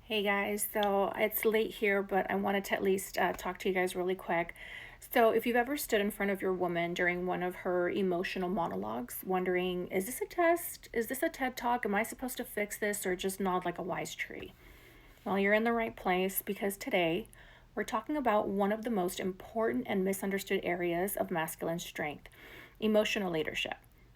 Hey guys, so it's late here, but I wanted to at least talk to you guys really quick. So, if you've ever stood in front of your woman during one of her emotional monologues, wondering, is this a test? Is this a TED talk? Am I supposed to fix this or just nod like a wise tree? Well, you're in the right place because today we're talking about one of the most important and misunderstood areas of masculine strength: emotional leadership.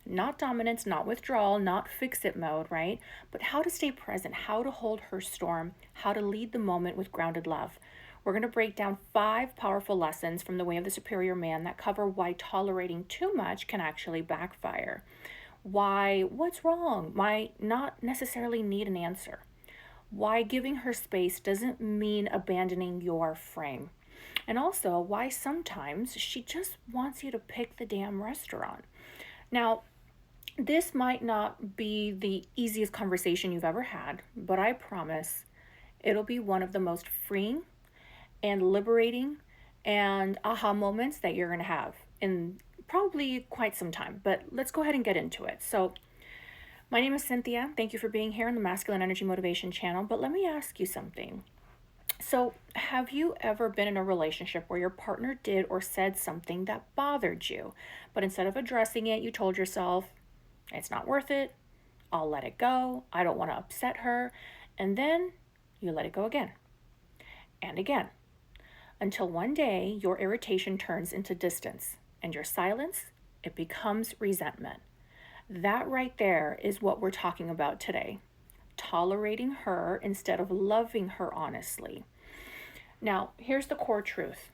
Not dominance, not withdrawal, not fix it mode, right? But how to stay present, how to hold her storm, how to lead the moment with grounded love. We're going to break down 5 powerful lessons from the way of the superior man that cover why tolerating too much can actually backfire. Why, what's wrong? Why not necessarily need an answer? Why giving her space doesn't mean abandoning your frame. And also, why sometimes she just wants you to pick the damn restaurant. Now, this might not be the easiest conversation you've ever had, but I promise it'll be one of the most freeing and liberating and aha moments that you're going to have in probably quite some time. But let's go ahead and get into it. So, my name is Cynthia. Thank you for being here on the Masculine Energy Motivation channel. But let me ask you something. So, have you ever been in a relationship where your partner did or said something that bothered you, but instead of addressing it, you told yourself, it's not worth it, I'll let it go, I don't want to upset her, and then you let it go again and again until one day your irritation turns into distance and your silence, it becomes resentment. That right there is what we're talking about today. Tolerating her instead of loving her honestly. Now, here's the core truth.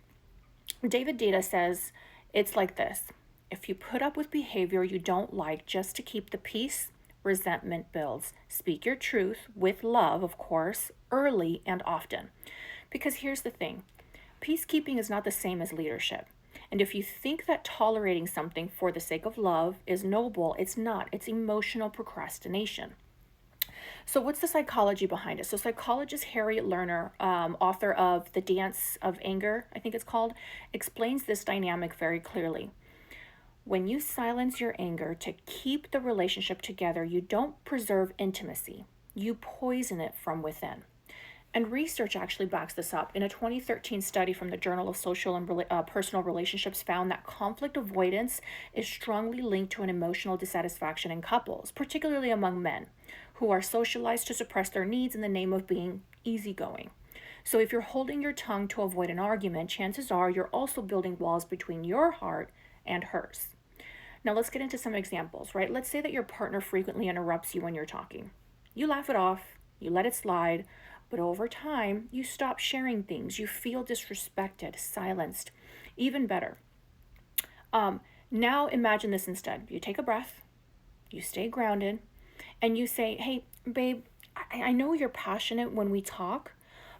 David Data says it's like this: if you put up with behavior you don't like just to keep the peace, resentment builds. Speak your truth with love, of course, early and often. Because here's the thing: peacekeeping is not the same as leadership. And if you think that tolerating something for the sake of love is noble, it's not. It's emotional procrastination. So, what's the psychology behind it? So, psychologist Harriet Lerner, author of The Dance of Anger, I think it's called, explains this dynamic very clearly. When you silence your anger to keep the relationship together, you don't preserve intimacy, you poison it from within. And research actually backs this up. In a 2013 study from the Journal of Social and Personal Relationships found that conflict avoidance is strongly linked to an emotional dissatisfaction in couples, particularly among men, who are socialized to suppress their needs in the name of being easygoing. So if you're holding your tongue to avoid an argument, chances are you're also building walls between your heart and hers. Now let's get into some examples, right? Let's say that your partner frequently interrupts you when you're talking. You laugh it off, you let it slide, but over time, you stop sharing things. You feel disrespected, silenced. Even better. Now imagine this instead. You take a breath, you stay grounded, and you say, hey, babe, I know you're passionate when we talk,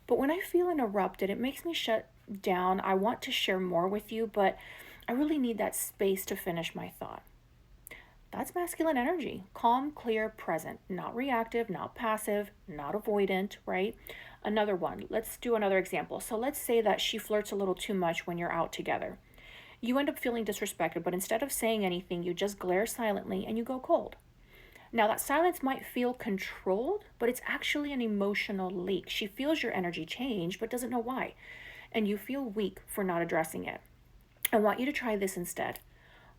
but when I feel interrupted, it makes me shut down. I want to share more with you, but I really need that space to finish my thought. That's masculine energy. Calm, clear, present, not reactive, not passive, not avoidant, right? Another one. Let's do another example. So let's say that she flirts a little too much when you're out together. You end up feeling disrespected, but instead of saying anything, you just glare silently and you go cold. Now, that silence might feel controlled, but it's actually an emotional leak. She feels your energy change, but doesn't know why. And you feel weak for not addressing it. I want you to try this instead.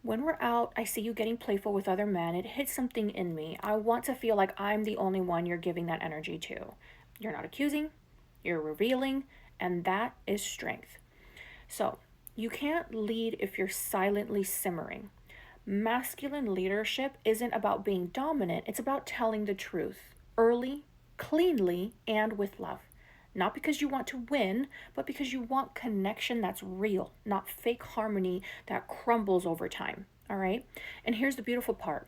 When we're out, I see you getting playful with other men. It hits something in me. I want to feel like I'm the only one you're giving that energy to. You're not accusing, you're revealing, and that is strength. So, you can't lead if you're silently simmering. Masculine leadership isn't about being dominant, it's about telling the truth early, cleanly, and with love. Not because you want to win, but because you want connection that's real, not fake harmony that crumbles over time. All right? And here's the beautiful part: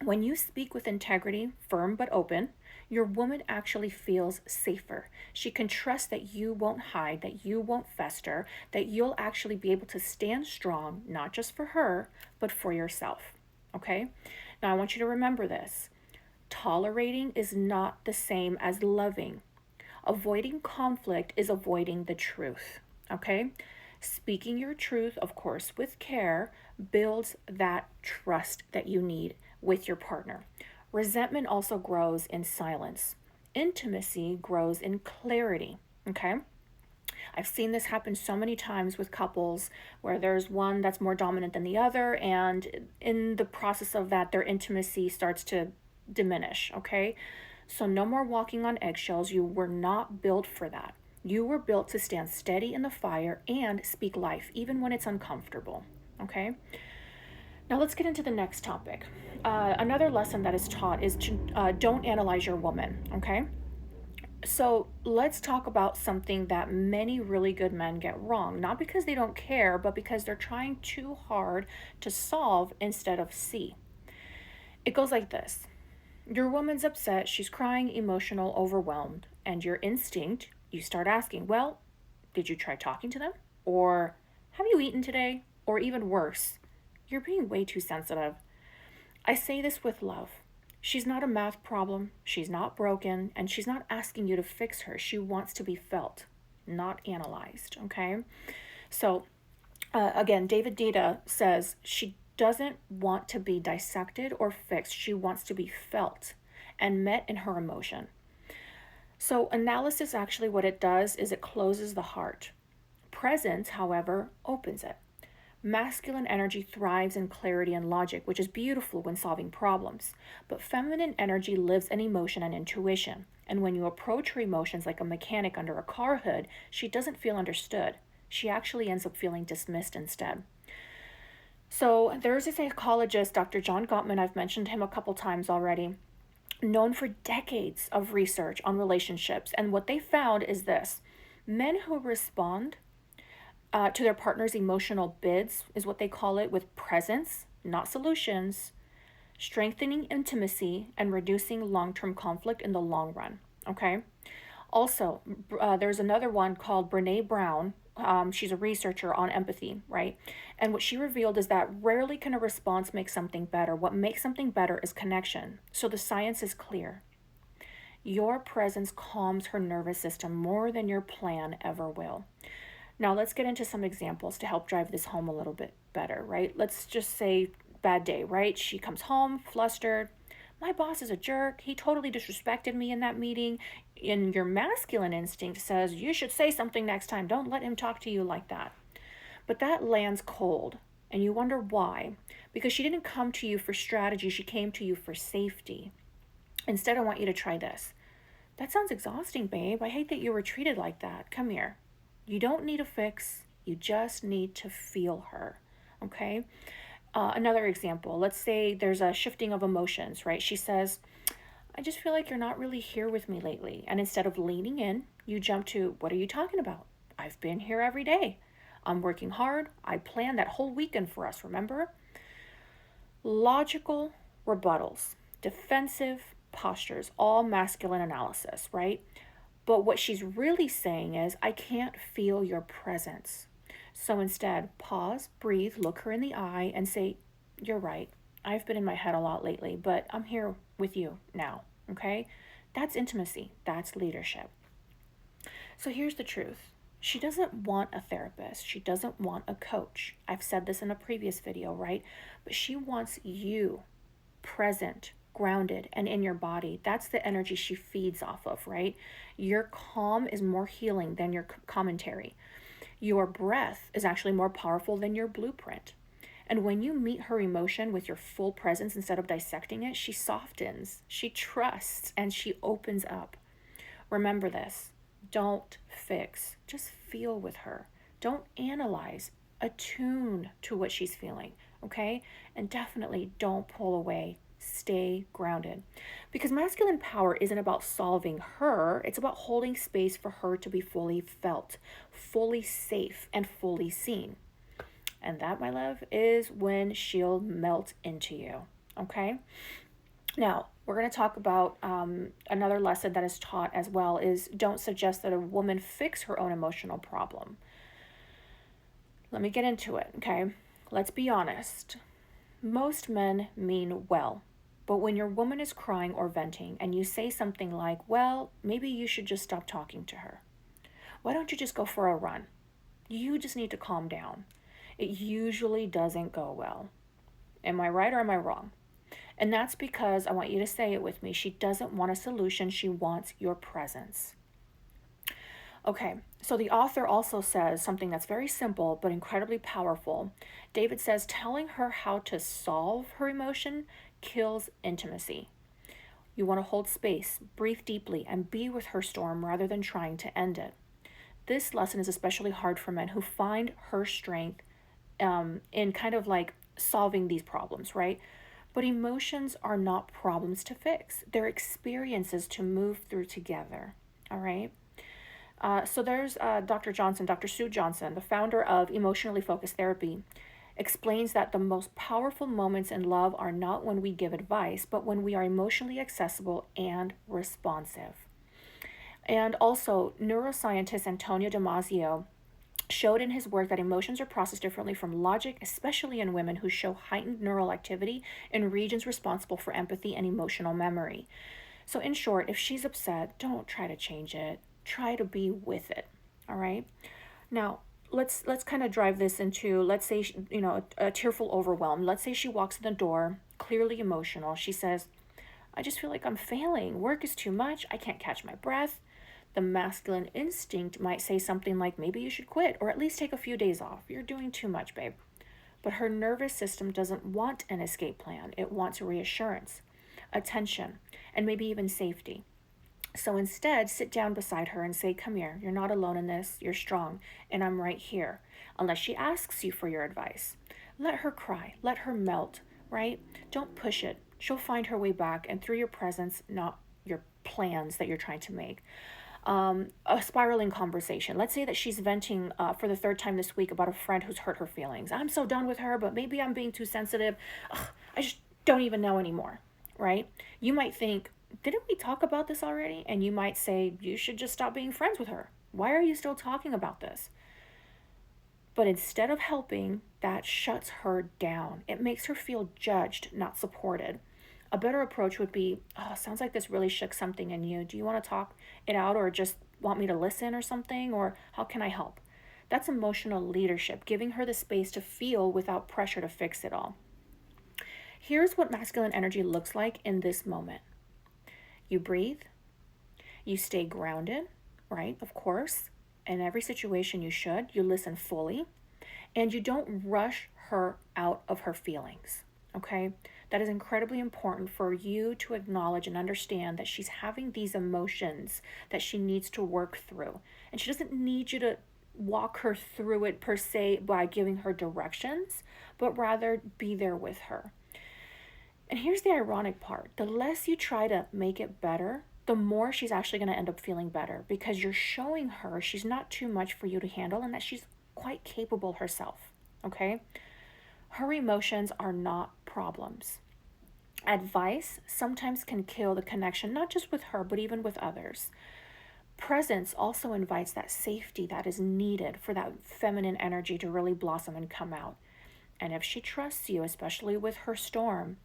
when you speak with integrity, firm but open, your woman actually feels safer. She can trust that you won't hide, that you won't fester, that you'll actually be able to stand strong, not just for her, but for yourself. Okay? Now, I want you to remember this: tolerating is not the same as loving. Avoiding conflict is avoiding the truth. Okay? Speaking your truth, of course, with care, builds that trust that you need with your partner. Resentment also grows in silence. intimacy grows in clarity. Okay? I've seen this happen so many times with couples where there's one that's more dominant than the other, and in the process of that, their intimacy starts to diminish. Okay? So, no more walking on eggshells. You were not built for that. You were built to stand steady in the fire and speak life, even when it's uncomfortable. Okay? Now, let's get into the next topic. Another lesson that is taught is to don't analyze your woman. Okay? So let's talk about something that many really good men get wrong, not because they don't care, but because they're trying too hard to solve instead of see. It goes like this: your woman's upset, she's crying, emotional, overwhelmed, and your instinct, you start asking, well, did you try talking to them? Or have you eaten today? Or even worse, you're being way too sensitive. I say this with love. She's not a math problem, she's not broken, and she's not asking you to fix her. She wants to be felt, not analyzed, okay? So, again, David Dita says she doesn't want to be dissected or fixed. She wants to be felt and met in her emotion. So, analysis actually, what it does is it closes the heart. Presence, however, opens it. Masculine energy thrives in clarity and logic, which is beautiful when solving problems. But feminine energy lives in emotion and intuition. And when you approach her emotions like a mechanic under a car hood, she doesn't feel understood. She actually ends up feeling dismissed instead. So there's a psychologist, Dr. John Gottman, I've mentioned him a couple times already, known for decades of research on relationships. And what they found is this: men who respond to their partner's emotional bids, is what they call it, with presence, not solutions, strengthening intimacy, and reducing long-term conflict in the long run. Okay? Also, there's another one called Brene Brown. She's a researcher on empathy, right? And what she revealed is that rarely can a response make something better. What makes something better is connection. So the science is clear. Your presence calms her nervous system more than your plan ever will. Now, let's get into some examples to help drive this home a little bit better, right? Let's just say bad day, right? She comes home flustered. My boss is a jerk. He totally disrespected me in that meeting. And your masculine instinct says you should say something next time. Don't let him talk to you like that. But that lands cold, and you wonder why. Because she didn't come to you for strategy, she came to you for safety. Instead, I want you to try this. That sounds exhausting, babe. I hate that you were treated like that. Come here. You don't need a fix. You just need to feel her. Okay? Another example. Let's say there's a shifting of emotions, right? She says, I just feel like you're not really here with me lately. And instead of leaning in, you jump to, what are you talking about? I've been here every day. I'm working hard. I planned that whole weekend for us, remember? Logical rebuttals, defensive postures, all masculine analysis, right? But what she's really saying is, I can't feel your presence. So instead, pause, breathe, look her in the eye, and say, you're right. I've been in my head a lot lately, but I'm here with you now, okay? That's intimacy. That's leadership. So here's the truth. She doesn't want a therapist. She doesn't want a coach. I've said this in a previous video, right? But she wants you present, grounded, and in your body. That's the energy she feeds off of, right? Your calm is more healing than your commentary. Your breath is actually more powerful than your blueprint. And when you meet her emotion with your full presence instead of dissecting it, she softens, she trusts, and she opens up. Remember this. Don't fix. Just feel with her. Don't analyze. Attune to what she's feeling, okay? And definitely don't pull away. Stay grounded. Because masculine power isn't about solving her, it's about holding space for her to be fully felt, fully safe, and fully seen. And that, my love, is when she'll melt into you, okay? Now, we're going to talk about another lesson that is taught as well is don't suggest that a woman fix her own emotional problem. Let me get into it, okay? Let's be honest. Most men mean well. But when your woman is crying or venting and you say something like, well, maybe you should just stop talking to her. Why don't you just go for a run? You just need to calm down. It usually doesn't go well. Am I right or am I wrong? And that's because, I want you to say it with me, she doesn't want a solution, she wants your presence. Okay, so the author also says something that's very simple but incredibly powerful. David says telling her how to solve her emotion kills intimacy. You want to hold space, breathe deeply, and be with her storm rather than trying to end it. This lesson is especially hard for men who find her strength in kind of like solving these problems, right? But emotions are not problems to fix, they're experiences to move through together, all right? So there's Dr. Johnson, Dr. Sue Johnson, the founder of Emotionally Focused Therapy, explains that the most powerful moments in love are not when we give advice, but when we are emotionally accessible and responsive. And also, neuroscientist Antonio Damasio showed in his work that emotions are processed differently from logic, especially in women who show heightened neural activity in regions responsible for empathy and emotional memory. So, in short, if she's upset, don't try to change it. Try to be with it. All right. Now, let's kind of drive this into, let's say, a tearful overwhelm. Let's say she walks in the door, clearly emotional. She says, "I just feel like I'm failing. Work is too much. I can't catch my breath." The masculine instinct might say something like, "Maybe you should quit or at least take a few days off. You're doing too much, babe." But her nervous system doesn't want an escape plan. It wants reassurance, attention, and maybe even safety. So instead, sit down beside her and say, "Come here, you're not alone in this, you're strong, and I'm right here," unless she asks you for your advice. Let her cry, let her melt, right? Don't push it. She'll find her way back, and through your presence, not your plans that you're trying to make. A spiraling conversation. Let's say that she's venting for the third time this week about a friend who's hurt her feelings. "I'm so done with her, but maybe I'm being too sensitive. Ugh, I just don't even know anymore," right? You might think, "Didn't we talk about this already?" And you might say, "You should just stop being friends with her. Why are you still talking about this?" But instead of helping, that shuts her down. It makes her feel judged, not supported. A better approach would be, "Oh, sounds like this really shook something in you. Do you want to talk it out or just want me to listen or something? Or how can I help?" That's emotional leadership, giving her the space to feel without pressure to fix it all. Here's what masculine energy looks like in this moment: you breathe, you stay grounded, right? Of course. In every situation, you should. You listen fully, and you don't rush her out of her feelings. Okay? That is incredibly important for you to acknowledge and understand that she's having these emotions that she needs to work through. And she doesn't need you to walk her through it per se by giving her directions, but rather be there with her. And here's the ironic part: the less you try to make it better, the more she's actually going to end up feeling better, because you're showing her she's not too much for you to handle and that she's quite capable herself. Okay? Her emotions are not problems. Advice sometimes can kill the connection, not just with her, but even with others. Presence also invites that safety that is needed for that feminine energy to really blossom and come out. And if she trusts you, especially with her storm,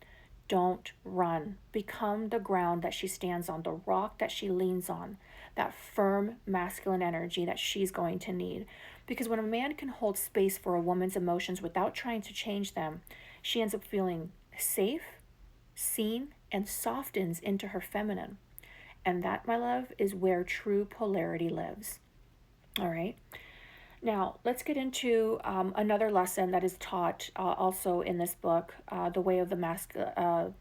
don't run. Become the ground that she stands on, the rock that she leans on, that firm masculine energy that she's going to need. Because when a man can hold space for a woman's emotions without trying to change them, she ends up feeling safe, seen, and softens into her feminine. And that, my love, is where true polarity lives. All right. Now, let's get into another lesson that is taught also in this book, the way of the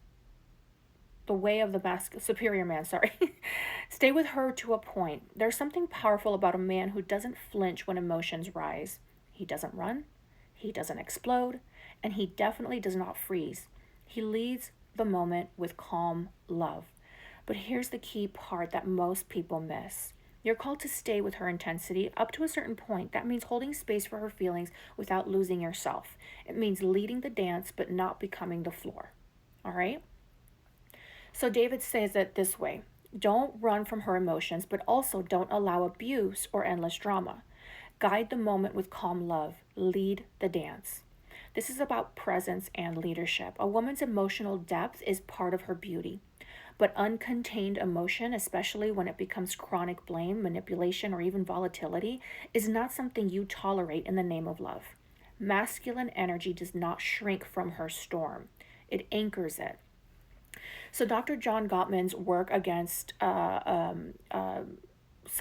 superior man. Sorry, stay with her to a point. There's something powerful about a man who doesn't flinch when emotions rise. He doesn't run, he doesn't explode, and he definitely does not freeze. He leads the moment with calm love. But here's the key part that most people miss: you're called to stay with her intensity up to a certain point. That means holding space for her feelings without losing yourself. It means leading the dance but not becoming the floor. All right? So David says it this way: don't run from her emotions, but also don't allow abuse or endless drama. Guide the moment with calm love. Lead the dance. This is about presence and leadership. A woman's emotional depth is part of her beauty. But uncontained emotion, especially when it becomes chronic blame, manipulation, or even volatility, is not something you tolerate in the name of love. Masculine energy does not shrink from her storm, it anchors it. So Dr. John Gottman's work against some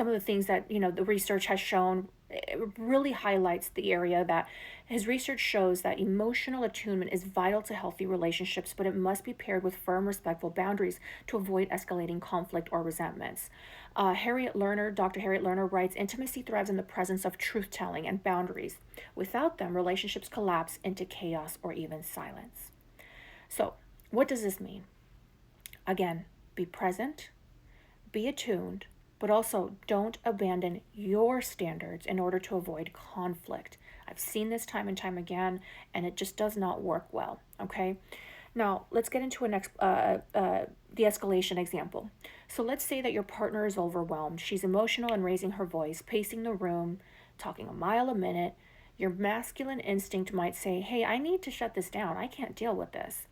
of the things that the research has shown, it really highlights the area that his research shows that emotional attunement is vital to healthy relationships, but it must be paired with firm, respectful boundaries to avoid escalating conflict or resentments. Dr. Harriet Lerner writes, intimacy thrives in the presence of truth telling and boundaries. Without them, relationships collapse into chaos or even silence. So, what does this mean? Again, be present, be attuned, but also don't abandon your standards in order to avoid conflict. I've seen this time and time again, and it just does not work well. Okay, now let's get into the escalation example. So let's say that your partner is overwhelmed. She's emotional and raising her voice, pacing the room, talking a mile a minute. Your masculine instinct might say, "Hey, I need to shut this down. I can't deal with this."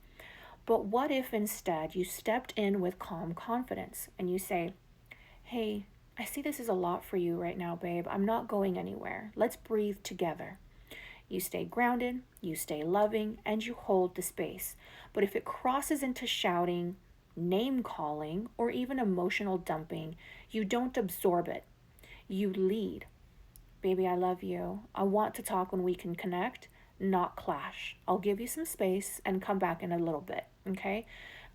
But what if instead you stepped in with calm confidence and you say, "Hey, I see this is a lot for you right now, babe. I'm not going anywhere. Let's breathe together." You stay grounded, you stay loving, and you hold the space. But if it crosses into shouting, name calling, or even emotional dumping, you don't absorb it. You lead. "Baby, I love you. I want to talk when we can connect, not clash. I'll give you some space and come back in a little bit." Okay?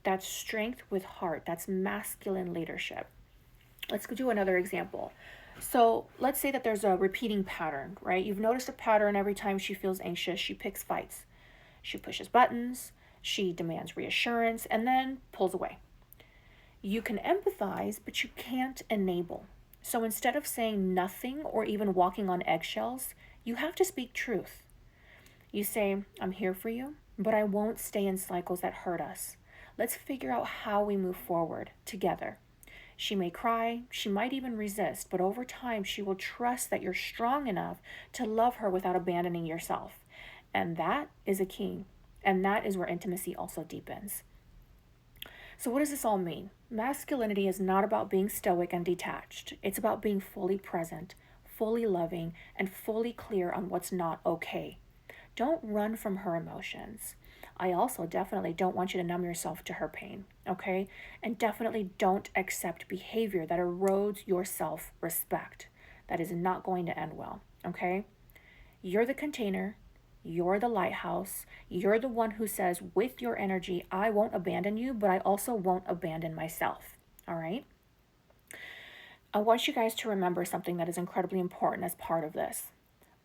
That's strength with heart. That's masculine leadership. Let's do another example. So let's say that there's a repeating pattern, right? You've noticed a pattern every time she feels anxious, she picks fights. She pushes buttons, she demands reassurance, and then pulls away. You can empathize, but you can't enable. So instead of saying nothing or even walking on eggshells, you have to speak truth. You say, "I'm here for you, but I won't stay in cycles that hurt us. Let's figure out how we move forward together." She may cry, she might even resist, but over time she will trust that you're strong enough to love her without abandoning yourself. And that is a key. And that is where intimacy also deepens. So, what does this all mean? Masculinity is not about being stoic and detached. It's about being fully present, fully loving, and fully clear on what's not okay. Don't run from her emotions. I also definitely don't want you to numb yourself to her pain, okay? And definitely don't accept behavior that erodes your self respect. That is not going to end well, okay? You're the container. You're the lighthouse. You're the one who says, with your energy, I won't abandon you, but I also won't abandon myself, all right? I want you guys to remember something that is incredibly important as part of this.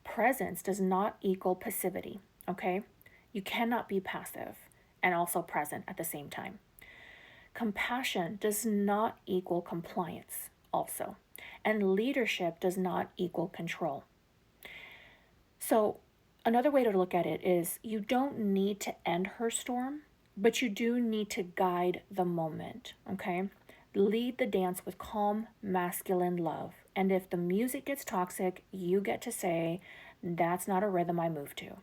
Presence does not equal passivity, okay? You cannot be passive and also present at the same time. Compassion does not equal compliance, also. And leadership does not equal control. So, another way to look at it is you don't need to end her storm, but you do need to guide the moment, okay? Lead the dance with calm, masculine love. And if the music gets toxic, you get to say, "That's not a rhythm I move to."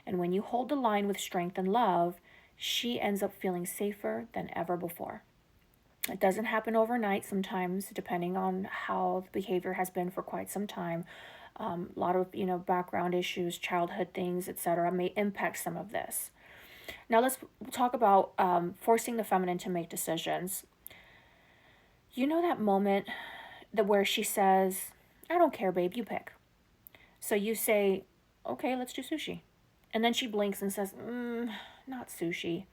And when you hold the line with strength and love, she ends up feeling safer than ever before. It doesn't happen overnight sometimes, depending on how the behavior has been for quite some time. A lot of background issues, childhood things, etc., may impact some of this. Now let's talk about forcing the feminine to make decisions. You know that moment where she says, "I don't care, babe, you pick." So you say, "Okay, let's do sushi." And then she blinks and says, "Not sushi."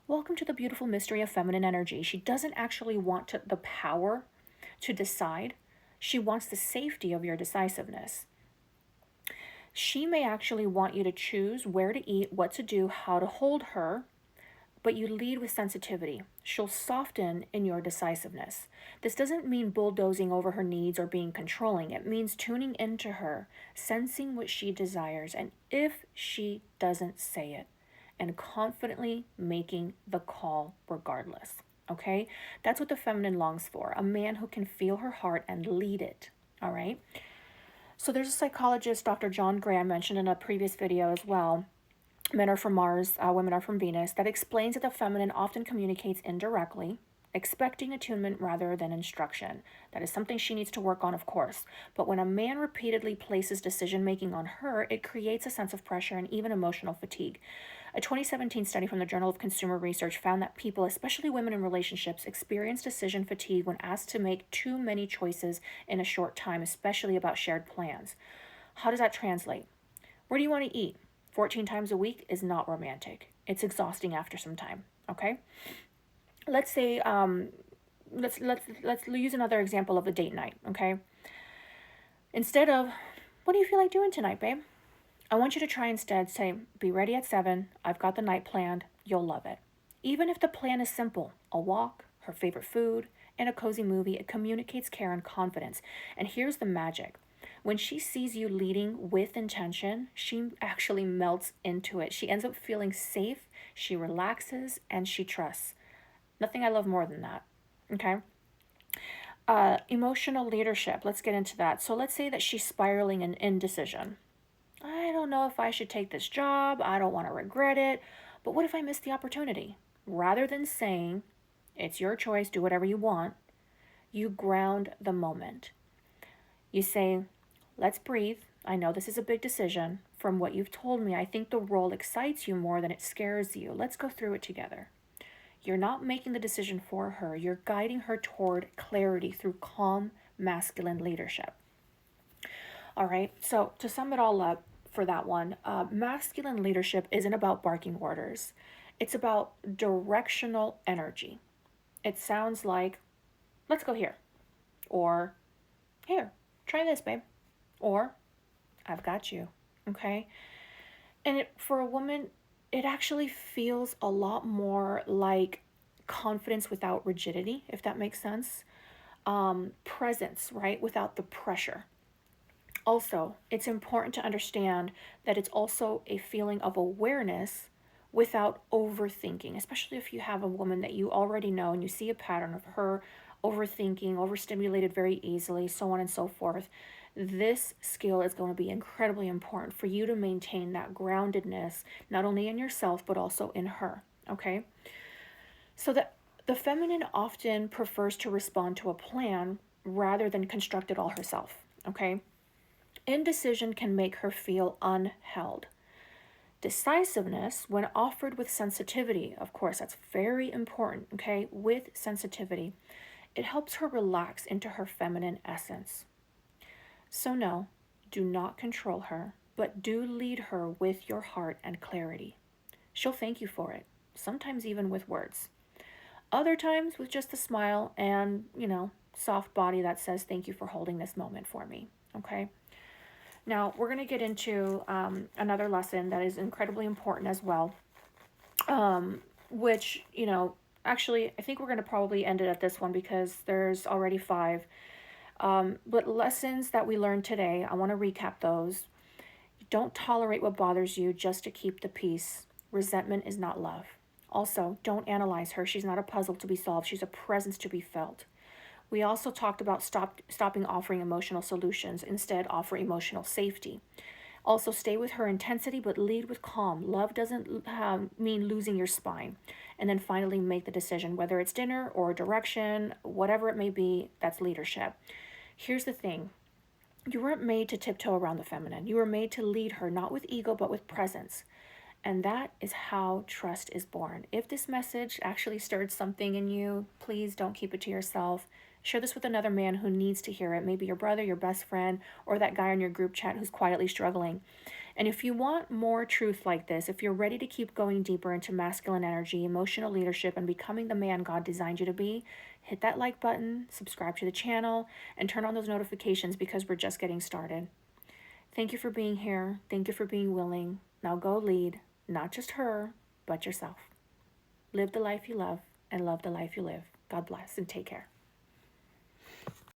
Welcome to the beautiful mystery of feminine energy. She doesn't actually want the power to decide. She wants the safety of your decisiveness. She may actually want you to choose where to eat, what to do, how to hold her, but you lead with sensitivity. She'll soften in your decisiveness. This doesn't mean bulldozing over her needs or being controlling. It means tuning into her, sensing what she desires, and if she doesn't say it, and confidently making the call regardless. Okay? That's what the feminine longs for, a man who can feel her heart and lead it. All right? So there's a psychologist, Dr. John Gray, I mentioned in a previous video as well. Men are from Mars, women are from Venus, that explains that the feminine often communicates indirectly, expecting attunement rather than instruction. That is something she needs to work on, of course. But when a man repeatedly places decision making on her, it creates a sense of pressure and even emotional fatigue. A 2017 study from the Journal of Consumer Research found that people, especially women in relationships, experience decision fatigue when asked to make too many choices in a short time, especially about shared plans. How does that translate? Where do you want to eat? 14 times a week is not romantic. It's exhausting after some time, okay? Let's say let's use another example of a date night, okay? Instead of, what do you feel like doing tonight, babe? I want you to try instead say, be ready at 7. I've got the night planned. You'll love it. Even if the plan is simple, a walk, her favorite food, and a cozy movie, it communicates care and confidence. And here's the magic. When she sees you leading with intention, she actually melts into it. She ends up feeling safe, she relaxes, and she trusts. Nothing I love more than that. Okay? Emotional leadership. Let's get into that. So let's say that she's spiraling in indecision. I don't know if I should take this job. I don't want to regret it. But what if I miss the opportunity? Rather than saying, it's your choice, do whatever you want, you ground the moment. You say, let's breathe. I know this is a big decision. From what you've told me, I think the role excites you more than it scares you. Let's go through it together. You're not making the decision for her. You're guiding her toward clarity through calm, masculine leadership. All right, so to sum it all up for that one, masculine leadership isn't about barking orders. It's about directional energy. It sounds like, let's go here. Or, here, try this, babe. Or, I've got you. Okay? And for a woman, it actually feels a lot more like confidence without rigidity, if that makes sense. Presence, right? Without the pressure. Also, it's important to understand that it's also a feeling of awareness without overthinking, especially if you have a woman that you already know and you see a pattern of her overthinking, overstimulated very easily, so on and so forth. This skill is going to be incredibly important for you to maintain that groundedness, not only in yourself, but also in her, okay? So the feminine often prefers to respond to a plan rather than construct it all herself, okay? Indecision can make her feel unheld. Decisiveness, when offered with sensitivity, of course, that's very important, okay? With sensitivity, it helps her relax into her feminine essence. So, no, do not control her, but do lead her with your heart and clarity. She'll thank you for it, sometimes even with words. Other times with just a smile and, soft body that says, thank you for holding this moment for me, okay? Now, we're going to get into another lesson that is incredibly important as well, which, actually, I think we're going to probably end it at this one because there's already 5. But lessons that we learned today, I want to recap those. Don't tolerate what bothers you just to keep the peace. Resentment is not love. Also, don't analyze her. She's not a puzzle to be solved. She's a presence to be felt. We also talked about stopping offering emotional solutions. Instead, offer emotional safety. Also, stay with her intensity, but lead with calm. Love doesn't mean losing your spine. And then finally, make the decision, whether it's dinner or direction, whatever it may be, that's leadership. Here's the thing. You weren't made to tiptoe around the feminine. You were made to lead her, not with ego, but with presence. And that is how trust is born. If this message actually stirred something in you, please don't keep it to yourself. Share this with another man who needs to hear it. Maybe your brother, your best friend, or that guy in your group chat who's quietly struggling. And if you want more truth like this, if you're ready to keep going deeper into masculine energy, emotional leadership, and becoming the man God designed you to be, hit that like button, subscribe to the channel, and turn on those notifications because we're just getting started. Thank you for being here. Thank you for being willing. Now go lead, not just her, but yourself. Live the life you love and love the life you live. God bless and take care.